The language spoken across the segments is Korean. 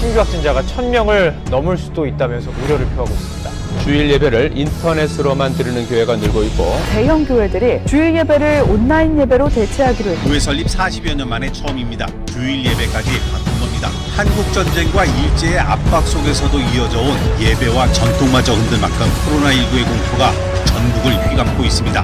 신규 확진자가 1,000명을 넘을 수도 있다면서 우려를 표하고 있습니다. 주일 예배를 인터넷으로만 드리는 교회가 늘고 있고 대형 교회들이 주일 예배를 온라인 예배로 대체하기로 했습니다. 교회 설립 40여 년 만에 처음입니다. 주일 예배까지 바꾼 겁니다. 한국 전쟁과 일제의 압박 속에서도 이어져 온 예배와 전통마저 흔들 만큼 코로나19의 공포가 전국을 휘감고 있습니다.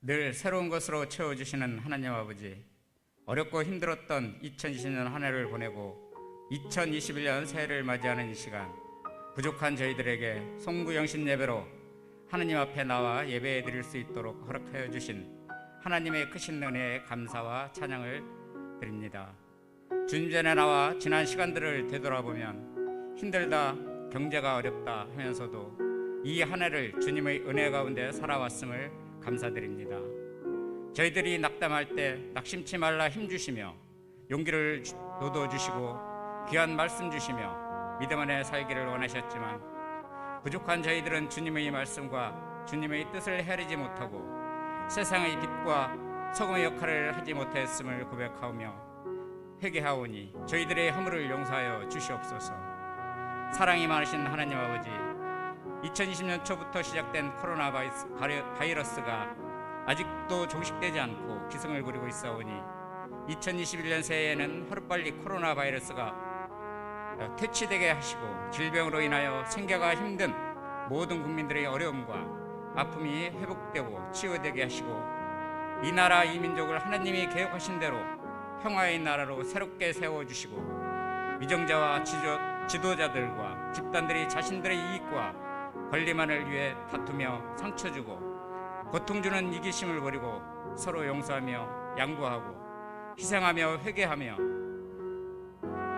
늘 새로운 것으로 채워주시는 하나님 아버지, 어렵고 힘들었던 2020년 한 해를 보내고 2021년 새해를 맞이하는 이 시간, 부족한 저희들에게 송구영신 예배로 하나님 앞에 나와 예배해 드릴 수 있도록 허락하여 주신 하나님의 크신 은혜에 감사와 찬양을 드립니다. 주님 전에 나와 지난 시간들을 되돌아보면 힘들다, 경제가 어렵다 하면서도 이 한 해를 주님의 은혜 가운데 살아왔음을 감사드립니다. 저희들이 낙담할 때 낙심치 말라 힘주시며 용기를 돋워주시고 귀한 말씀 주시며 믿음 안에 살기를 원하셨지만 부족한 저희들은 주님의 말씀과 주님의 뜻을 헤아리지 못하고 세상의 빛과 소금의 역할을 하지 못했음을 고백하오며 회개하오니 저희들의 허물을 용서하여 주시옵소서. 사랑이 많으신 하나님 아버지, 2020년 초부터 시작된 코로나 바이러스가 아직도 종식되지 않고 기승을 부리고 있사오니 2021년 새해에는 하루빨리 코로나 바이러스가 퇴치되게 하시고 질병으로 인하여 생계가 힘든 모든 국민들의 어려움과 아픔이 회복되고 치유되게 하시고 이 나라 이 민족을 하나님이 계획하신 대로 평화의 나라로 새롭게 세워주시고 위정자와 지도자들과 집단들이 자신들의 이익과 권리만을 위해 다투며 상처 주고 고통 주는 이기심을 버리고 서로 용서하며 양보하고 희생하며 회개하며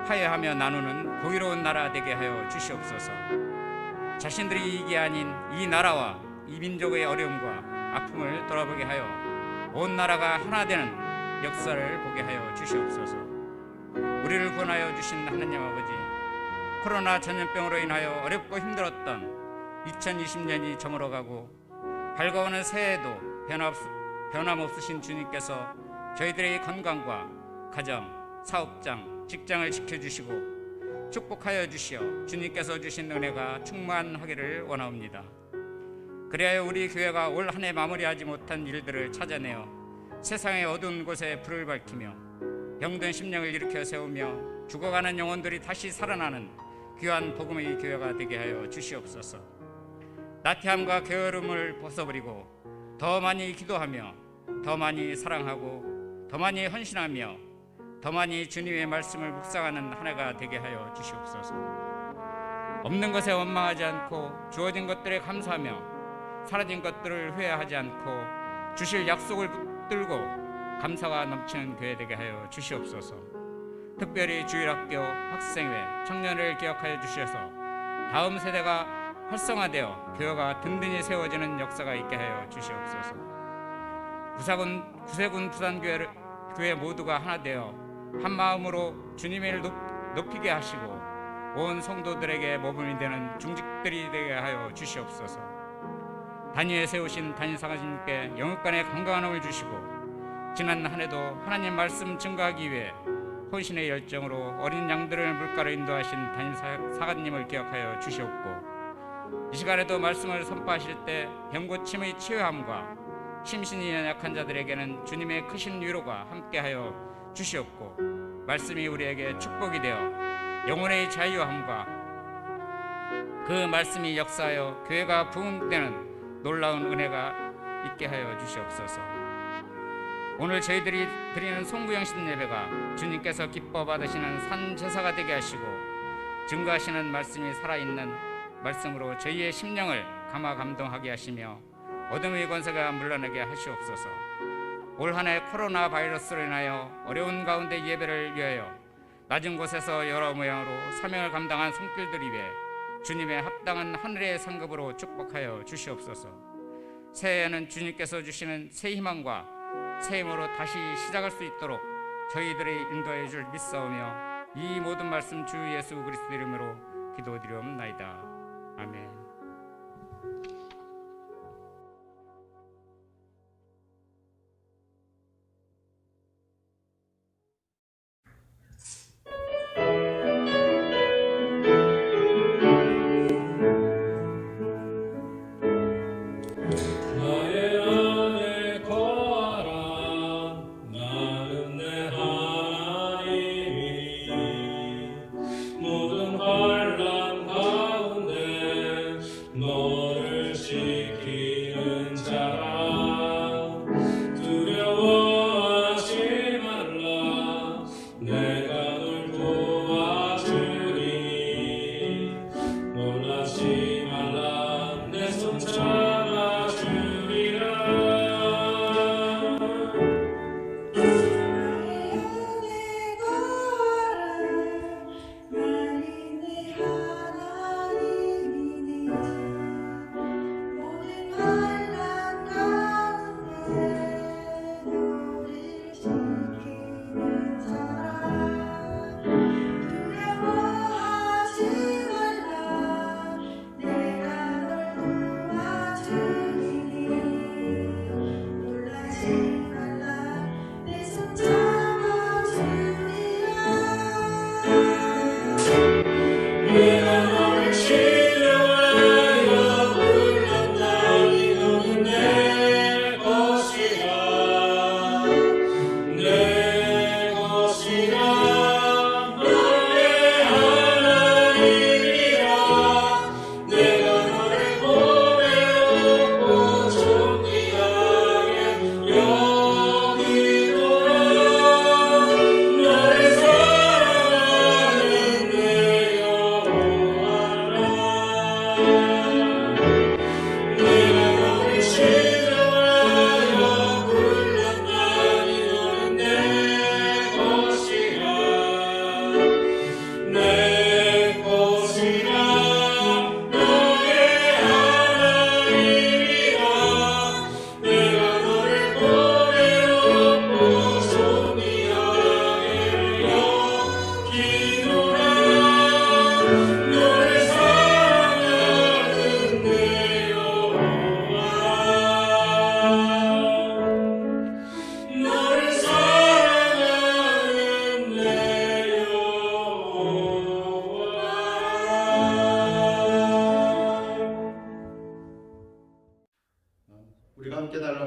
화해하며 나누는 공의로운 나라 되게 하여 주시옵소서. 자신들의 이익이 아닌 이 나라와 이 민족의 어려움과 아픔을 돌아보게 하여 온 나라가 하나 되는 역사를 보게 하여 주시옵소서. 우리를 구원하여 주신 하나님 아버지, 코로나 전염병으로 인하여 어렵고 힘들었던 2020년이 저물어가고 밝아오는 새해에도 변함없으신 주님께서 저희들의 건강과 가정, 사업장, 직장을 지켜주시고 축복하여 주시어 주님께서 주신 은혜가 충만하기를 원하옵니다. 그리하여 우리 교회가 올 한 해 마무리하지 못한 일들을 찾아내어 세상의 어두운 곳에 불을 밝히며 병든 심령을 일으켜 세우며 죽어가는 영혼들이 다시 살아나는 귀한 복음의 교회가 되게 하여 주시옵소서. 나태함과 게으름을 벗어버리고 더 많이 기도하며 더 많이 사랑하고 더 많이 헌신하며 더 많이 주님의 말씀을 묵상하는 한 해가 되게 하여 주시옵소서. 없는 것에 원망하지 않고 주어진 것들에 감사하며 사라진 것들을 후회하지 않고 주실 약속을 붙들고 감사가 넘치는 교회 되게 하여 주시옵소서. 특별히 주일학교, 학생회, 청년을 기억하여 주셔서 다음 세대가 활성화되어 교회가 든든히 세워지는 역사가 있게 하여 주시옵소서. 구세군 부산교회 모두가 하나 되어 한 마음으로 주님을 높이게 하시고 온 성도들에게 모범이 되는 중직들이 되게 하여 주시옵소서. 단위에 세우신 단위사관님께 영육간의 건강한 힘을 주시고 지난 한 해도 하나님 말씀 증거하기 위해 혼신의 열정으로 어린 양들을 물가로 인도하신 단위사관님을 기억하여 주시옵고 이 시간에도 말씀을 선포하실 때 병고침의 치유함과 심신이 연약한 자들에게는 주님의 크신 위로가 함께하여 주시옵고 말씀이 우리에게 축복이 되어 영혼의 자유함과 그 말씀이 역사하여 교회가 부흥되는 놀라운 은혜가 있게 하여 주시옵소서. 오늘 저희들이 드리는 송구영신 예배가 주님께서 기뻐 받으시는 산 제사가 되게 하시고 증거하시는 말씀이 살아있는 말씀으로 저희의 심령을 감화 감동하게 하시며 어둠의 권세가 물러나게 하시옵소서. 올 한 해 코로나 바이러스로 인하여 어려운 가운데 예배를 위하여 낮은 곳에서 여러 모양으로 사명을 감당한 손길들이 위해 주님의 합당한 하늘의 상급으로 축복하여 주시옵소서. 새해에는 주님께서 주시는 새 희망과 새 힘으로 다시 시작할 수 있도록 저희들의 인도해 줄 믿사오며 이 모든 말씀 주 예수 그리스도 이름으로 기도드리옵나이다. 아멘. 모든 환난 가운데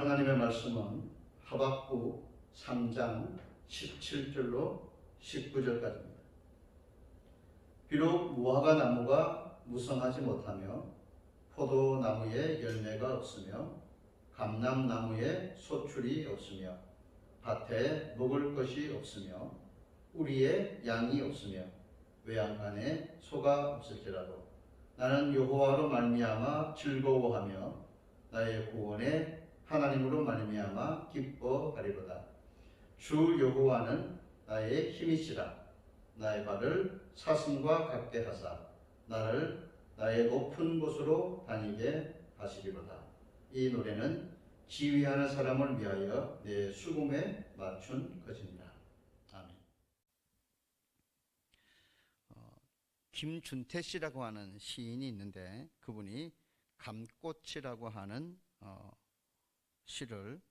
하나님의 말씀은 하박국 3장 17절로 19절까지입니다. 비록 무화과 나무가 무성하지 못하며 포도나무에 열매가 없으며 감람나무에 소출이 없으며 밭에 먹을 것이 없으며 우리의 양이 없으며 외양간에 소가 없을지라도 나는 여호와로 말미암아 즐거워하며 나의 구원의 하나님으로 말미암아 기뻐하리로다. 주 여호와는 나의 힘이시라. 나의 발을 사슴과 같게 하사 나를 나의 높은 곳으로 다니게 하시리로다. 이 노래는 지휘하는 사람을 위하여 내 수금에 맞춘 것입니다. 아멘. 김준태 씨라고 하는 시인이 있는데 그분이 감꽃이라고 하는 시를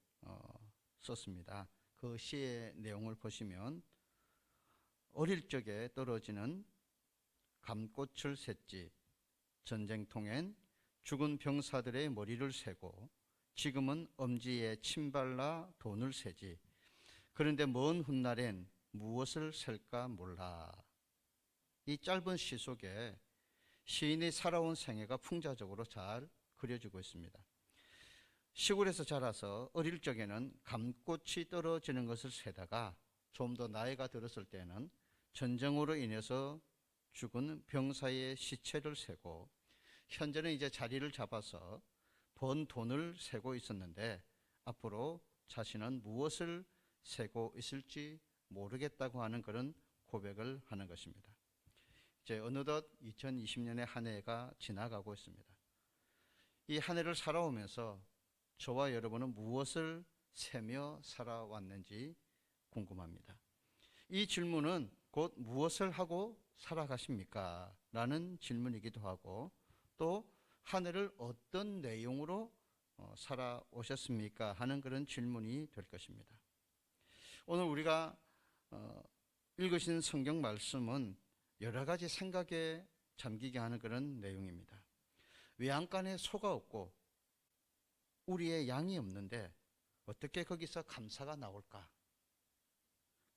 썼습니다. 그 시의 내용을 보시면 어릴 적에 떨어지는 감꽃을 샜지 전쟁통엔 죽은 병사들의 머리를 세고 지금은 엄지에 침 발라 돈을 세지 그런데 먼 훗날엔 무엇을 셀까 몰라. 이 짧은 시 속에 시인의 살아온 생애가 풍자적으로 잘 그려지고 있습니다. 시골에서 자라서 어릴 적에는 감꽃이 떨어지는 것을 세다가 좀 더 나이가 들었을 때는 전쟁으로 인해서 죽은 병사의 시체를 세고 현재는 이제 자리를 잡아서 번 돈을 세고 있었는데 앞으로 자신은 무엇을 세고 있을지 모르겠다고 하는 그런 고백을 하는 것입니다. 이제 어느덧 2020년의 한 해가 지나가고 있습니다. 이 한 해를 살아오면서 저와 여러분은 무엇을 세며 살아왔는지 궁금합니다. 이 질문은 곧 무엇을 하고 살아가십니까? 라는 질문이기도 하고 또 한 해를 어떤 내용으로 살아오셨습니까? 하는 그런 질문이 될 것입니다. 오늘 우리가 읽으신 성경 말씀은 여러 가지 생각에 잠기게 하는 그런 내용입니다. 외양간에 소가 없고 우리의 양이 없는데 어떻게 거기서 감사가 나올까?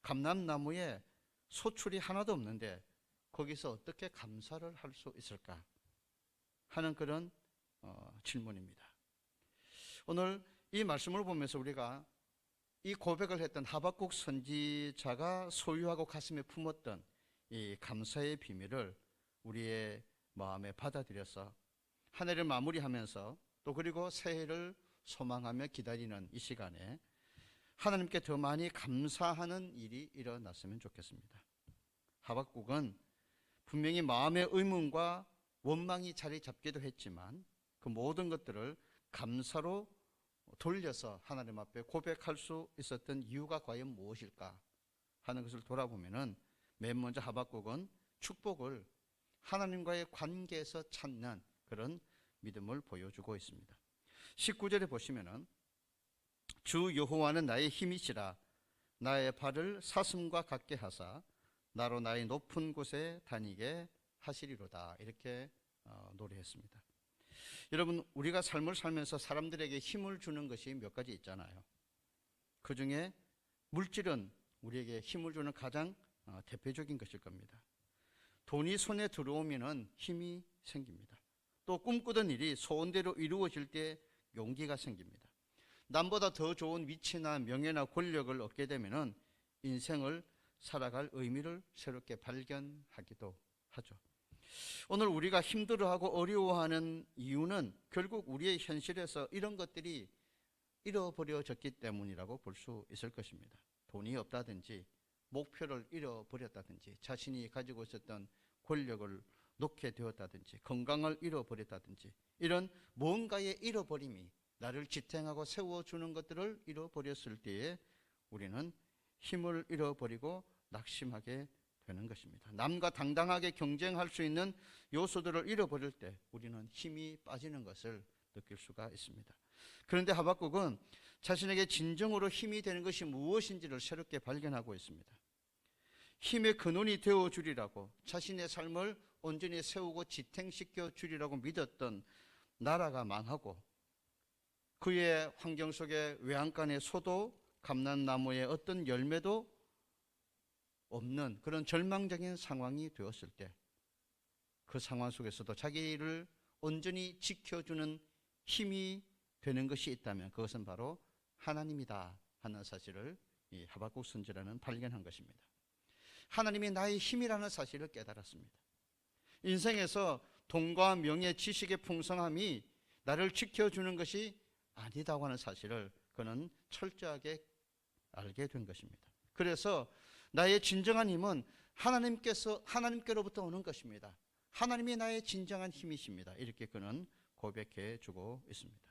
감람나무에 소출이 하나도 없는데 거기서 어떻게 감사를 할 수 있을까? 하는 그런 질문입니다. 오늘 이 말씀을 보면서 우리가 이 고백을 했던 하박국 선지자가 소유하고 가슴에 품었던 이 감사의 비밀을 우리의 마음에 받아들여서 한 해를 마무리하면서 또 그리고 새해를 소망하며 기다리는 이 시간에 하나님께 더 많이 감사하는 일이 일어났으면 좋겠습니다. 하박국은 분명히 마음의 의문과 원망이 자리 잡기도 했지만 그 모든 것들을 감사로 돌려서 하나님 앞에 고백할 수 있었던 이유가 과연 무엇일까 하는 것을 돌아보면은 맨 먼저 하박국은 축복을 하나님과의 관계에서 찾는 그런 믿음을 보여주고 있습니다. 19절에 보시면은 주 여호와는 나의 힘이시라. 나의 발을 사슴과 같게 하사 나로 나의 높은 곳에 다니게 하시리로다. 이렇게 노래했습니다. 여러분, 우리가 삶을 살면서 사람들에게 힘을 주는 것이 몇 가지 있잖아요. 그 중에 물질은 우리에게 힘을 주는 가장 대표적인 것일 겁니다. 돈이 손에 들어오면 힘이 생깁니다. 또 꿈꾸던 일이 소원대로 이루어질 때 용기가 생깁니다. 남보다 더 좋은 위치나 명예나 권력을 얻게 되면 인생을 살아갈 의미를 새롭게 발견하기도 하죠. 오늘 우리가 힘들어하고 어려워하는 이유는 결국 우리의 현실에서 이런 것들이 잃어버려졌기 때문이라고 볼 수 있을 것입니다. 돈이 없다든지 목표를 잃어버렸다든지 자신이 가지고 있었던 권력을 놓게 되었다든지 건강을 잃어버렸다든지 이런 뭔가의 잃어버림이 나를 지탱하고 세워주는 것들을 잃어버렸을 때에 우리는 힘을 잃어버리고 낙심하게 되는 것입니다. 남과 당당하게 경쟁할 수 있는 요소들을 잃어버릴 때 우리는 힘이 빠지는 것을 느낄 수가 있습니다. 그런데 하박국은 자신에게 진정으로 힘이 되는 것이 무엇인지를 새롭게 발견하고 있습니다. 힘의 근원이 되어주리라고 자신의 삶을 온전히 세우고 지탱시켜 주리라고 믿었던 나라가 망하고 그의 환경 속에 외양간의 소도 감람나무의 어떤 열매도 없는 그런 절망적인 상황이 되었을 때 그 상황 속에서도 자기를 온전히 지켜주는 힘이 되는 것이 있다면 그것은 바로 하나님이다 하는 사실을 이 하박국 선지자는 발견한 것입니다. 하나님이 나의 힘이라는 사실을 깨달았습니다. 인생에서 돈과 명예, 지식의 풍성함이 나를 지켜주는 것이 아니다고 하는 사실을 그는 철저하게 알게 된 것입니다. 그래서 나의 진정한 힘은 하나님께로부터 오는 것입니다. 하나님이 나의 진정한 힘이십니다. 이렇게 그는 고백해 주고 있습니다.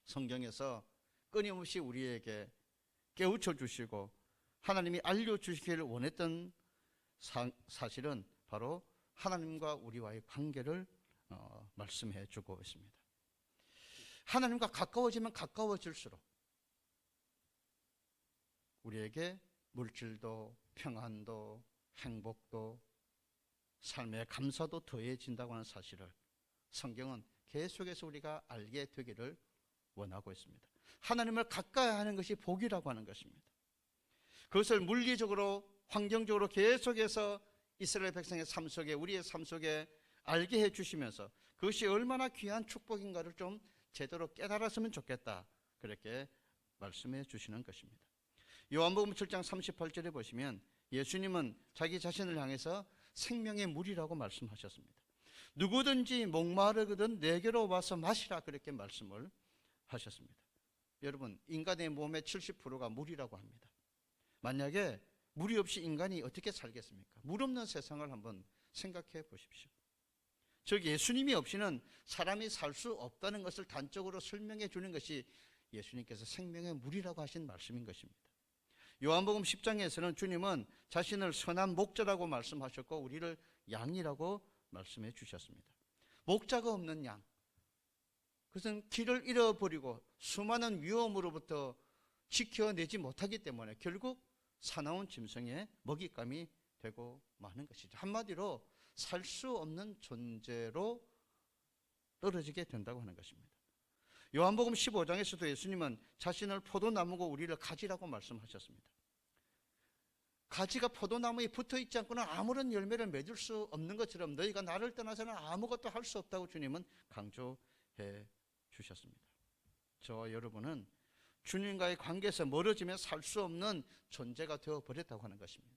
성경에서 끊임없이 우리에게 깨우쳐 주시고 하나님이 알려주시기를 원했던 사실은 바로 하나님과 우리와의 관계를 말씀해 주고 있습니다. 하나님과 가까워지면 가까워질수록 우리에게 물질도 평안도 행복도 삶의 감사도 더해진다고 하는 사실을 성경은 계속해서 우리가 알게 되기를 원하고 있습니다. 하나님을 가까이 하는 것이 복이라고 하는 것입니다. 그것을 물리적으로 환경적으로 계속해서 이스라엘 백성의 삶 속에 우리의 삶 속에 알게 해주시면서 그것이 얼마나 귀한 축복인가를 좀 제대로 깨달았으면 좋겠다 그렇게 말씀해 주시는 것입니다. 요한복음 7장 38절에 보시면 예수님은 자기 자신을 향해서 생명의 물이라고 말씀하셨습니다. 누구든지 목마르거든 내게로 와서 마시라 그렇게 말씀을 하셨습니다. 여러분 인간의 몸의 70%가 물이라고 합니다. 만약에 물이 없이 인간이 어떻게 살겠습니까? 물 없는 세상을 한번 생각해 보십시오. 즉 예수님이 없이는 사람이 살 수 없다는 것을 단적으로 설명해 주는 것이 예수님께서 생명의 물이라고 하신 말씀인 것입니다. 요한복음 10장에서는 주님은 자신을 선한 목자라고 말씀하셨고 우리를 양이라고 말씀해 주셨습니다. 목자가 없는 양, 그것은 길을 잃어버리고 수많은 위험으로부터 지켜내지 못하기 때문에 결국 사나운 짐승의 먹잇감이 되고 마는 것이죠. 한마디로 살 수 없는 존재로 떨어지게 된다고 하는 것입니다. 요한복음 15장에서도 예수님은 자신을 포도나무고 우리를 가지라고 말씀하셨습니다. 가지가 포도나무에 붙어 있지 않고는 아무런 열매를 맺을 수 없는 것처럼 너희가 나를 떠나서는 아무것도 할 수 없다고 주님은 강조해 주셨습니다. 저와 여러분은 주님과의 관계에서 멀어지면 살 수 없는 존재가 되어버렸다고 하는 것입니다.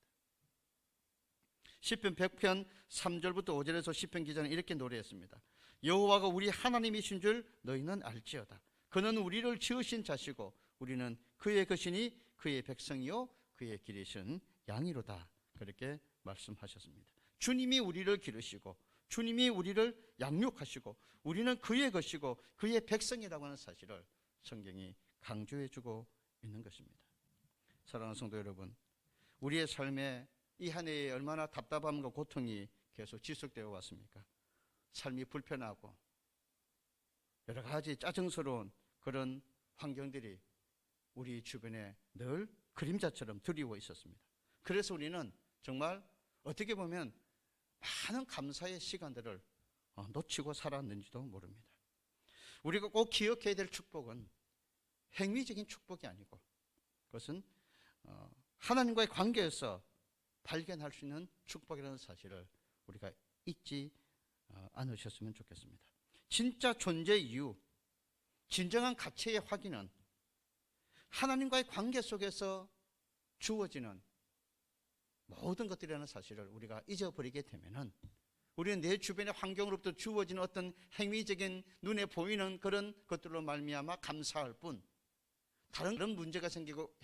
시편 100편 3절부터 5절에서 시편 기자는 이렇게 노래했습니다. 여호와가 우리 하나님이신 줄 너희는 알지어다. 그는 우리를 지으신 자시고 우리는 그의 것이니 그의 백성이요 그의 기르신 양이로다. 그렇게 말씀하셨습니다. 주님이 우리를 기르시고 주님이 우리를 양육하시고 우리는 그의 것이고 그의 백성이라고 하는 사실을 성경이 강조해 주고 있는 것입니다. 사랑하는 성도 여러분, 우리의 삶에 이 한 해에 얼마나 답답함과 고통이 계속 지속되어 왔습니까? 삶이 불편하고 여러 가지 짜증스러운 그런 환경들이 우리 주변에 늘 그림자처럼 드리워 있었습니다. 그래서 우리는 정말 어떻게 보면 많은 감사의 시간들을 놓치고 살았는지도 모릅니다. 우리가 꼭 기억해야 될 축복은 행위적인 축복이 아니고 그것은 하나님과의 관계에서 발견할 수 있는 축복이라는 사실을 우리가 잊지 않으셨으면 좋겠습니다. 진짜 존재 이유, 진정한 가치의 확인은 하나님과의 관계 속에서 주어지는 모든 것들이라는 사실을 우리가 잊어버리게 되면은 우리는 내 주변의 환경으로부터 주어지는 어떤 행위적인 눈에 보이는 그런 것들로 말미암아 감사할 뿐 다른 문제가 생기고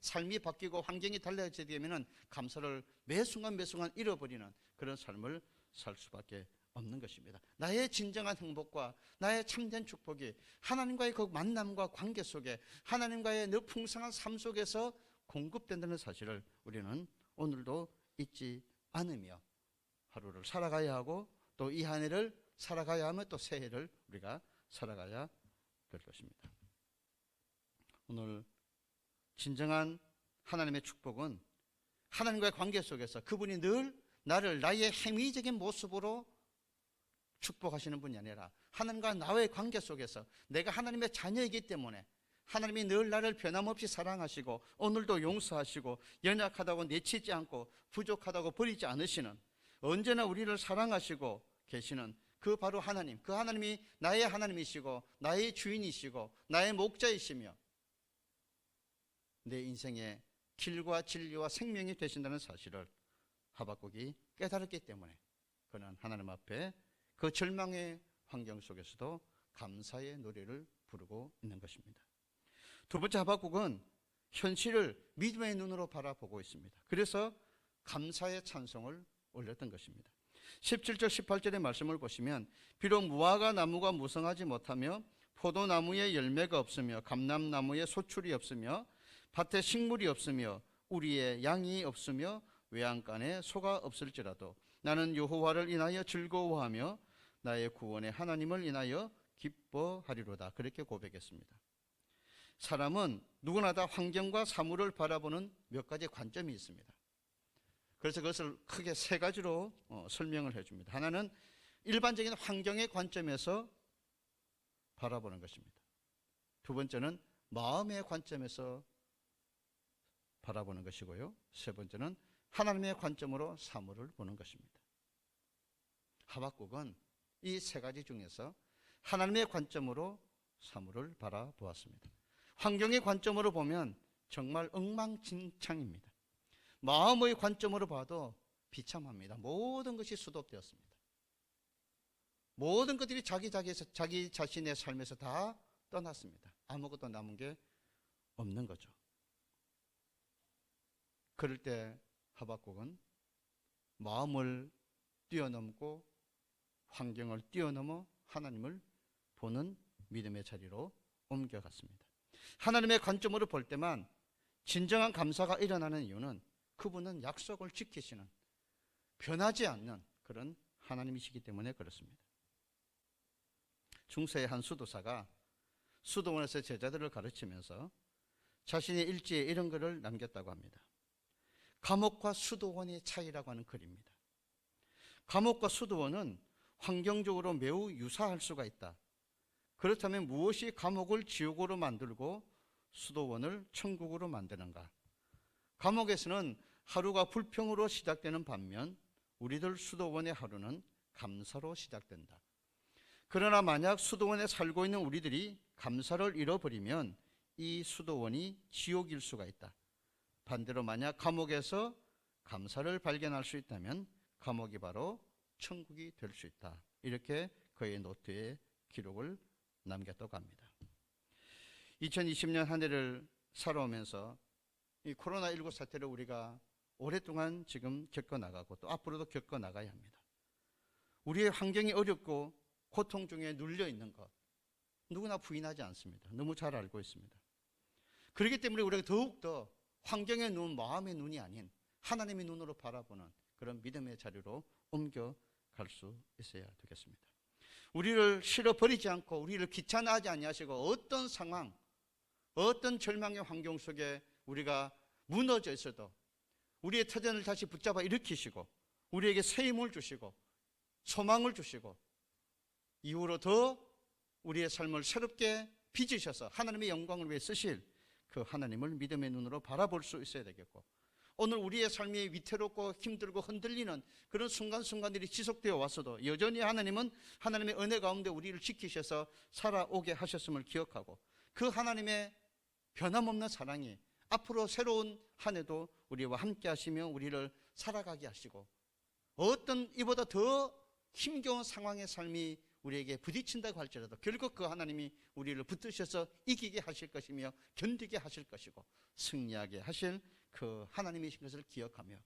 삶이 바뀌고 환경이 달라지게 되면은 감사를 매 순간 잃어버리는 그런 삶을 살 수밖에 없는 것입니다. 나의 진정한 행복과 나의 참된 축복이 하나님과의 그 만남과 관계 속에 하나님과의 늘 풍성한 삶 속에서 공급된다는 사실을 우리는 오늘도 잊지 않으며 하루를 살아가야 하고 또 이 한 해를 살아가야 하며 또 새해를 우리가 살아가야 될 것입니다. 오늘 진정한 하나님의 축복은 하나님과의 관계 속에서 그분이 늘 나를 나의 행위적인 모습으로 축복하시는 분이 아니라 하나님과 나의 관계 속에서 내가 하나님의 자녀이기 때문에 하나님이 늘 나를 변함없이 사랑하시고 오늘도 용서하시고 연약하다고 내치지 않고 부족하다고 버리지 않으시는, 언제나 우리를 사랑하시고 계시는 그 바로 하나님, 그 하나님이 나의 하나님이시고 나의 주인이시고 나의 목자이시며 내 인생의 길과 진리와 생명이 되신다는 사실을 하박국이 깨달았기 때문에 그는 하나님 앞에 그 절망의 환경 속에서도 감사의 노래를 부르고 있는 것입니다. 두 번째, 하박국은 현실을 믿음의 눈으로 바라보고 있습니다. 그래서 감사의 찬송을 올렸던 것입니다. 17절 18절의 말씀을 보시면 비록 무화과 나무가 무성하지 못하며 포도나무에 열매가 없으며 감람나무에 소출이 없으며 밭에 식물이 없으며 우리의 양이 없으며 외양간에 소가 없을지라도 나는 여호와를 인하여 즐거워하며 나의 구원의 하나님을 인하여 기뻐하리로다. 그렇게 고백했습니다. 사람은 누구나 다 환경과 사물을 바라보는 몇 가지 관점이 있습니다. 그래서 그것을 크게 세 가지로 설명을 해줍니다. 하나는 일반적인 환경의 관점에서 바라보는 것입니다. 두 번째는 마음의 관점에서 바라보는 것이고요. 세 번째는 하나님의 관점으로 사물을 보는 것입니다. 하박국은 이 세 가지 중에서 하나님의 관점으로 사물을 바라보았습니다. 환경의 관점으로 보면 정말 엉망진창입니다. 마음의 관점으로 봐도 비참합니다. 모든 것이 수도되었습니다. 모든 것들이 자기 자신의 삶에서 다 떠났습니다. 아무것도 남은 게 없는 거죠. 그럴 때 하박국은 마음을 뛰어넘고 환경을 뛰어넘어 하나님을 보는 믿음의 자리로 옮겨갔습니다. 하나님의 관점으로 볼 때만 진정한 감사가 일어나는 이유는 그분은 약속을 지키시는, 변하지 않는 그런 하나님이시기 때문에 그렇습니다. 중세의 한 수도사가 수도원에서 제자들을 가르치면서 자신의 일지에 이런 글을 남겼다고 합니다. 감옥과 수도원의 차이라고 하는 글입니다. 감옥과 수도원은 환경적으로 매우 유사할 수가 있다. 그렇다면 무엇이 감옥을 지옥으로 만들고 수도원을 천국으로 만드는가? 감옥에서는 하루가 불평으로 시작되는 반면 우리들 수도원의 하루는 감사로 시작된다. 그러나 만약 수도원에 살고 있는 우리들이 감사를 잃어버리면 이 수도원이 지옥일 수가 있다. 반대로 만약 감옥에서 감사를 발견할 수 있다면 감옥이 바로 천국이 될 수 있다. 이렇게 그의 노트에 기록을 남겼다고 합니다. 2020년 한 해를 살아오면서 이 코로나19 사태를 우리가 오랫동안 지금 겪어나가고 또 앞으로도 겪어나가야 합니다. 우리의 환경이 어렵고 고통 중에 눌려 있는 것 누구나 부인하지 않습니다. 너무 잘 알고 있습니다. 그렇기 때문에 우리가 더욱더 환경의 눈, 마음의 눈이 아닌 하나님의 눈으로 바라보는 그런 믿음의 자리로 옮겨갈 수 있어야 되겠습니다. 우리를 실어버리지 않고 우리를 귀찮아하지 아니하시고 어떤 상황, 어떤 절망의 환경 속에 우리가 무너져 있어도 우리의 터전을 다시 붙잡아 일으키시고 우리에게 새 힘을 주시고 소망을 주시고 이후로 더 우리의 삶을 새롭게 빚으셔서 하나님의 영광을 위해 쓰실 그 하나님을 믿음의 눈으로 바라볼 수 있어야 되겠고, 오늘 우리의 삶이 위태롭고 힘들고 흔들리는 그런 순간순간들이 지속되어 왔어도 여전히 하나님은 하나님의 은혜 가운데 우리를 지키셔서 살아오게 하셨음을 기억하고 그 하나님의 변함없는 사랑이 앞으로 새로운 한 해도 우리와 함께 하시며 우리를 살아가게 하시고 어떤 이보다 더 힘겨운 상황의 삶이 우리에게 부딪힌다고 할지라도 결국 그 하나님이 우리를 붙드셔서 이기게 하실 것이며 견디게 하실 것이고 승리하게 하실 그 하나님이신 것을 기억하며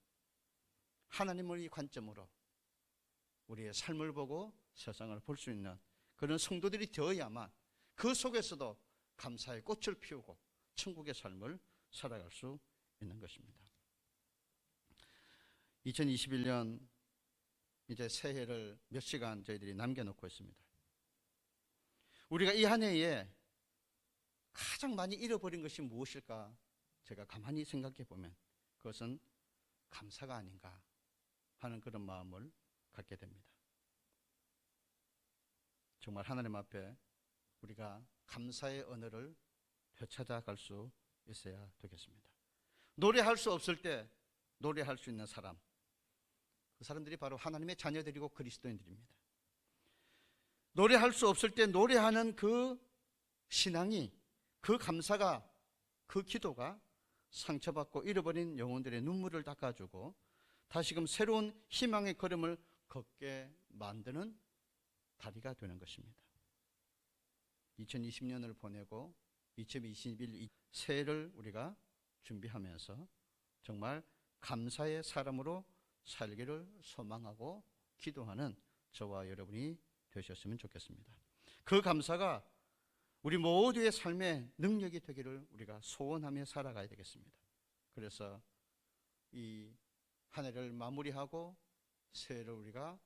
하나님의 관점으로 우리의 삶을 보고 세상을 볼 수 있는 그런 성도들이 되어야만 그 속에서도 감사의 꽃을 피우고 천국의 삶을 살아갈 수 있는 것입니다. 2021년 이제 새해를 몇 시간 저희들이 남겨놓고 있습니다. 우리가 이 한 해에 가장 많이 잃어버린 것이 무엇일까? 제가 가만히 생각해 보면 그것은 감사가 아닌가 하는 그런 마음을 갖게 됩니다. 정말 하나님 앞에 우리가 감사의 언어를 되찾아갈 수 있어야 되겠습니다. 노래할 수 없을 때 노래할 수 있는 사람, 그 사람들이 바로 하나님의 자녀들이고 그리스도인들입니다. 노래할 수 없을 때 노래하는 그 신앙이, 그 감사가, 그 기도가 상처받고 잃어버린 영혼들의 눈물을 닦아주고 다시금 새로운 희망의 걸음을 걷게 만드는 다리가 되는 것입니다. 2020년을 보내고 2021 새해를 우리가 준비하면서 정말 감사의 사람으로 살기를 소망하고 기도하는 저와 여러분이 되셨으면 좋겠습니다. 그 감사가 우리 모두의 삶의 능력이 되기를 우리가 소원하며 살아가야 되겠습니다. 그래서 이 한 해를 마무리하고 새해를 우리가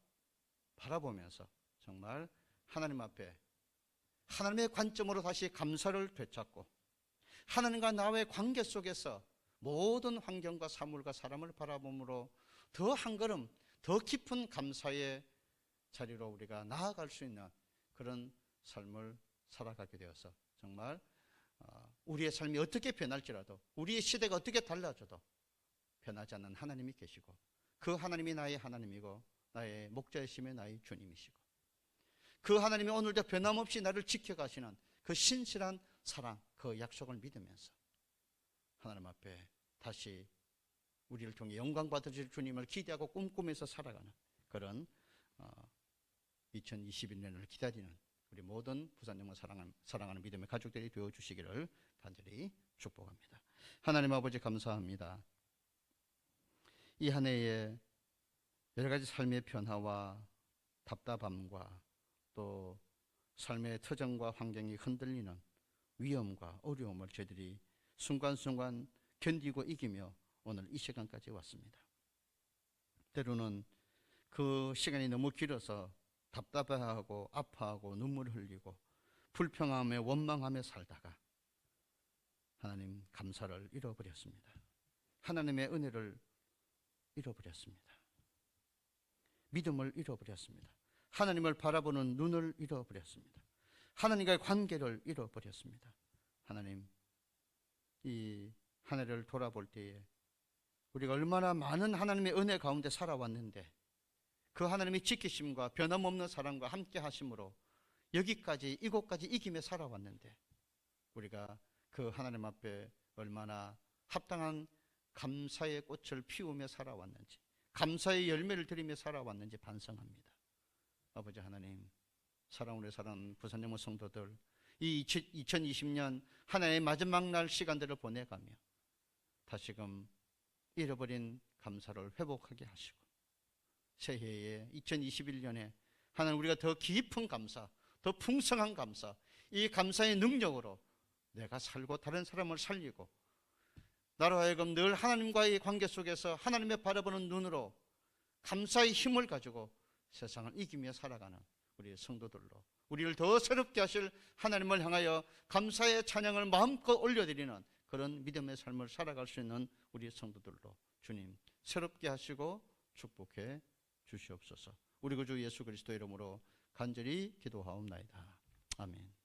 바라보면서 정말 하나님 앞에 하나님의 관점으로 다시 감사를 되찾고 하나님과 나의 관계 속에서 모든 환경과 사물과 사람을 바라봄으로 더 한 걸음 더 깊은 감사의 자리로 우리가 나아갈 수 있는 그런 삶을 살아가게 되어서 정말 우리의 삶이 어떻게 변할지라도 우리의 시대가 어떻게 달라져도 변하지 않는 하나님이 계시고 그 하나님이 나의 하나님이고 나의 목자이시며 나의 주님이시고 그 하나님이 오늘도 변함없이 나를 지켜가시는 그 신실한 사랑, 그 약속을 믿으면서 하나님 앞에 다시 우리를 통해 영광 받으실 주님을 기대하고 꿈꾸면서 살아가는 그런 2021년을 기다리는 우리 모든 부산영광 사랑하는 믿음의 가족들이 되어주시기를 간절히 축복합니다. 하나님 아버지 감사합니다. 이 한 해에 여러 가지 삶의 변화와 답답함과 또 삶의 터전과 환경이 흔들리는 위험과 어려움을 저희들이 순간순간 견디고 이기며 오늘 이 시간까지 왔습니다. 때로는 그 시간이 너무 길어서 답답해하고 아파하고 눈물 흘리고 불평하며 원망하며 살다가 하나님 감사를 잃어버렸습니다. 하나님의 은혜를 잃어버렸습니다. 믿음을 잃어버렸습니다. 하나님을 바라보는 눈을 잃어버렸습니다. 하나님과의 관계를 잃어버렸습니다. 하나님, 이 한 해를 돌아볼 때에 우리가 얼마나 많은 하나님의 은혜 가운데 살아왔는데 그 하나님의 지키심과 변함없는 사랑과 함께 하심으로 여기까지 이곳까지 이기며 살아왔는데 우리가 그 하나님 앞에 얼마나 합당한 감사의 꽃을 피우며 살아왔는지 감사의 열매를 드리며 살아왔는지 반성합니다. 아버지 하나님, 사랑으로 사랑하는 부산영광 성도들, 이 2020년 하나의 마지막 날 시간들을 보내가며 다시금 잃어버린 감사를 회복하게 하시고 새해에 2021년에 하나님 우리가 더 깊은 감사, 더 풍성한 감사, 이 감사의 능력으로 내가 살고 다른 사람을 살리고 나로 하여금 늘 하나님과의 관계 속에서 하나님의 바라보는 눈으로 감사의 힘을 가지고 세상을 이기며 살아가는 우리 성도들로 우리를 더 새롭게 하실 하나님을 향하여 감사의 찬양을 마음껏 올려드리는 그런 믿음의 삶을 살아갈 수 있는 우리 성도들로 주님 새롭게 하시고 축복해 주시옵소서. 우리 구주 예수 그리스도의 이름으로 간절히 기도하옵나이다. 아멘.